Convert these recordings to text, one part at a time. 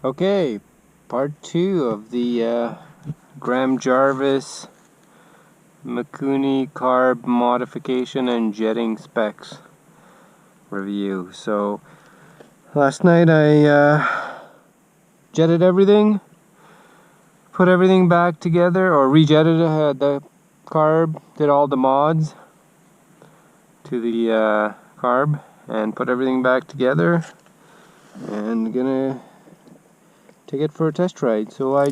Okay, part 2 of the Graham Jarvis Mikuni carb modification and jetting specs review. So last night I jetted everything, put everything back together, or rejetted the carb, did all the mods to the carb and put everything back together, and gonna take it for a test ride. So I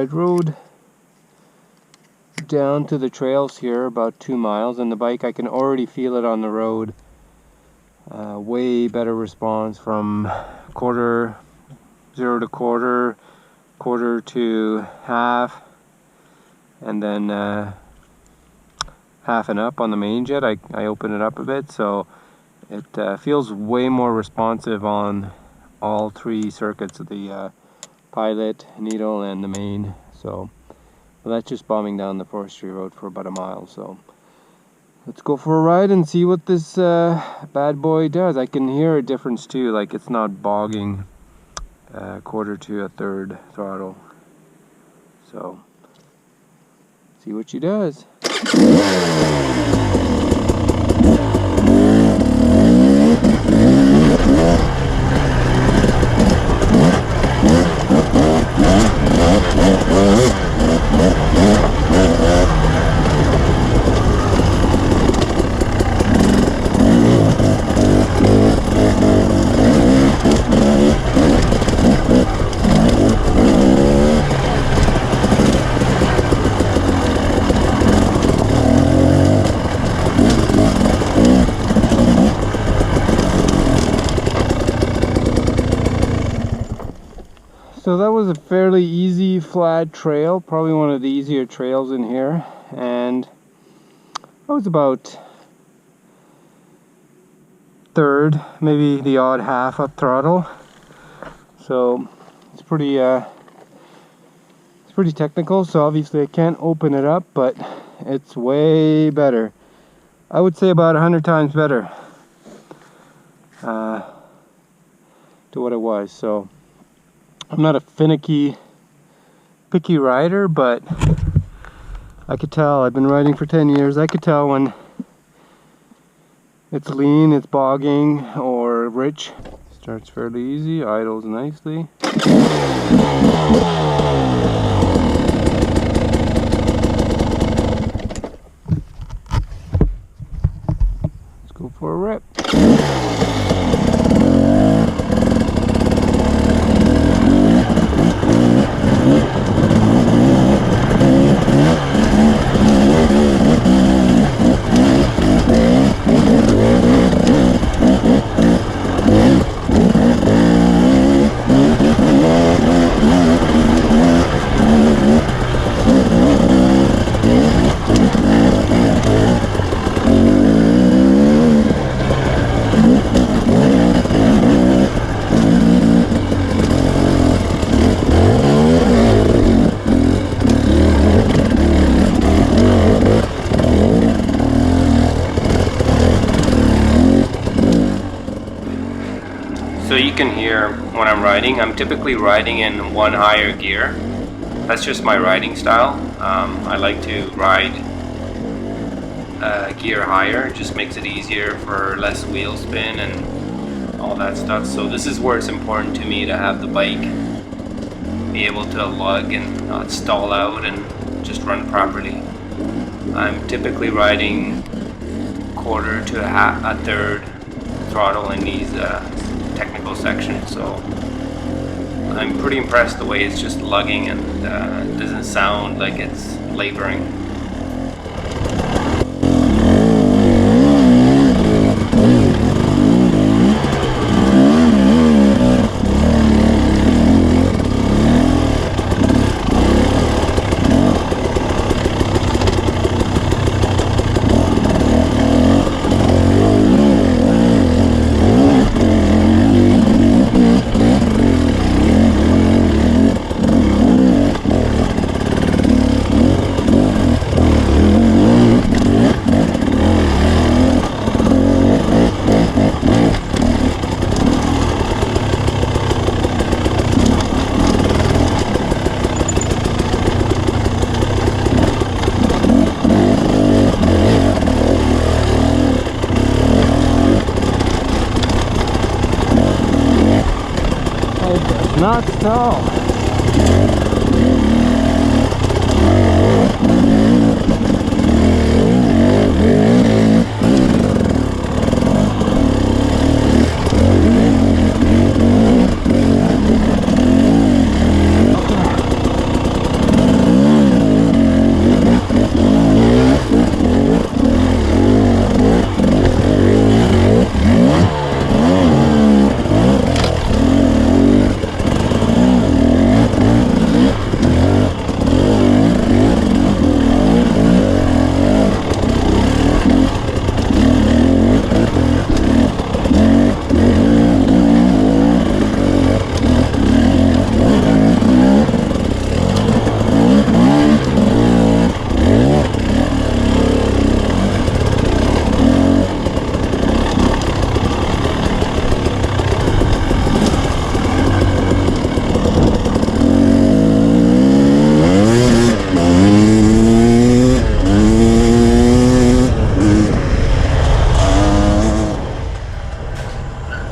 rode down to the trails here about 2 miles, and the bike, I can already feel it on the road. Way better response from zero to quarter to half, and then half and up on the main jet. I open it up a bit, so it feels way more responsive on all 3 circuits of the pilot, needle, and the main. So that's just bombing down the forestry road for about a mile. So let's go for a ride and see what this bad boy does. I can hear a difference too, like it's not bogging quarter to a third throttle. So see what she does. So that was a fairly easy flat trail, probably one of the easier trails in here, and I was about third, maybe the odd half up throttle. So it's pretty technical, so obviously I can't open it up, but it's way better. I would say about 100 times better to what it was. So I'm not a picky rider, but I could tell. I've been riding for 10 years. I could tell when it's lean, it's bogging, or rich. Starts fairly easy, idles nicely. Let's go for a rip. So you can hear when I'm riding, I'm typically riding in 1 higher gear. That's just my riding style. I like to ride gear higher. It just makes it easier for less wheel spin and all that stuff. So this is where it's important to me to have the bike be able to lug and not stall out and just run properly. I'm typically riding quarter to a third throttle in these technical section, so I'm pretty impressed the way it's just lugging and it doesn't sound like it's laboring. not stall.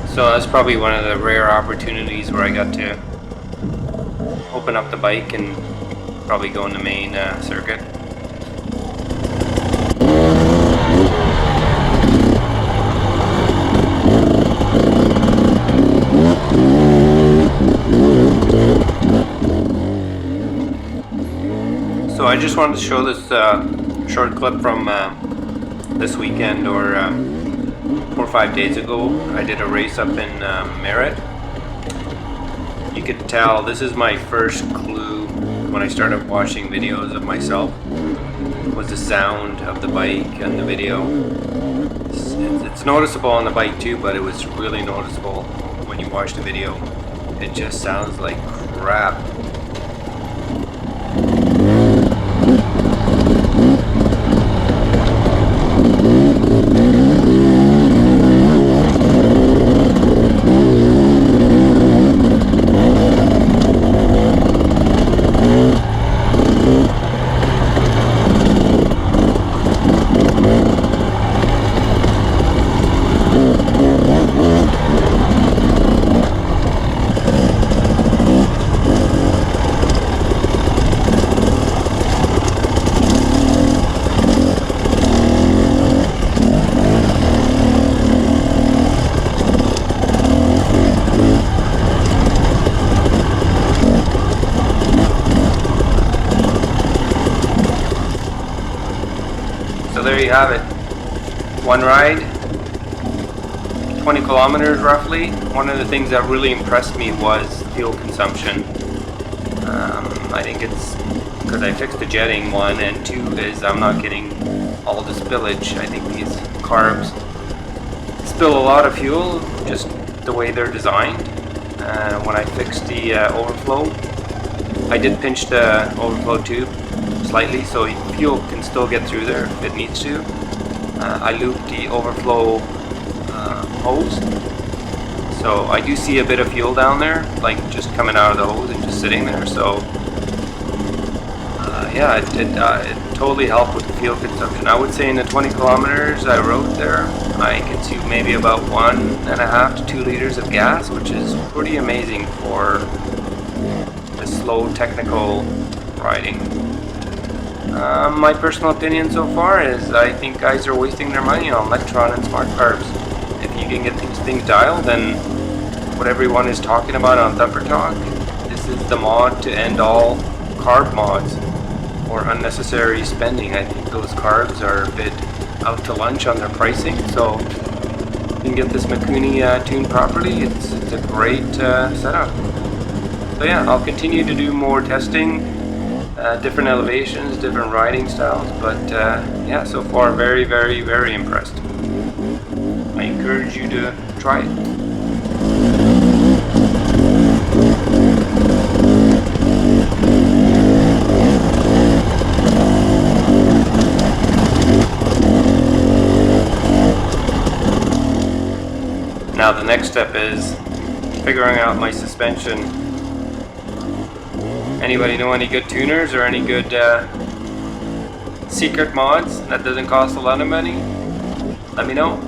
So that's probably one of the rare opportunities where I got to open up the bike and probably go in the main circuit. So I just wanted to show this short clip from this weekend, or 4 or 5 days ago. I did a race up in Merritt. You could tell this is my first clue when I started watching videos of myself, was the sound of the bike and the video. It's noticeable on the bike too, but it was really noticeable when you watch the video. It just sounds like crap. So there you have it. One ride, 20 kilometers roughly. One of the things that really impressed me was fuel consumption. I think it's because I fixed the jetting, one, and two is I'm not getting all the spillage. I think these carbs spill a lot of fuel, just the way they're designed. When I fixed the overflow, I did pinch the overflow tube slightly so fuel can still get through there if it needs to. I looped the overflow hose, so I do see a bit of fuel down there, like just coming out of the hose and just sitting there. So yeah, it totally helped with the fuel consumption. I would say in the 20 kilometers I rode there, I consumed maybe about 1.5 to 2 liters of gas, which is pretty amazing for the slow technical riding. My personal opinion so far is I think guys are wasting their money on Electron and Smart Carbs. If you can get these things dialed, then what everyone is talking about on Thumpertalk, this is the mod to end all carb mods or unnecessary spending. I think those carbs are a bit out to lunch on their pricing, so if you can get this Mikuni tuned properly, it's a great setup. So yeah, I'll continue to do more testing, different elevations, different riding styles, but yeah, so far very, very, very impressed. I encourage you to try it. Now the next step is figuring out my suspension. Anybody know any good tuners or any good secret mods that doesn't cost a lot of money? Let me know.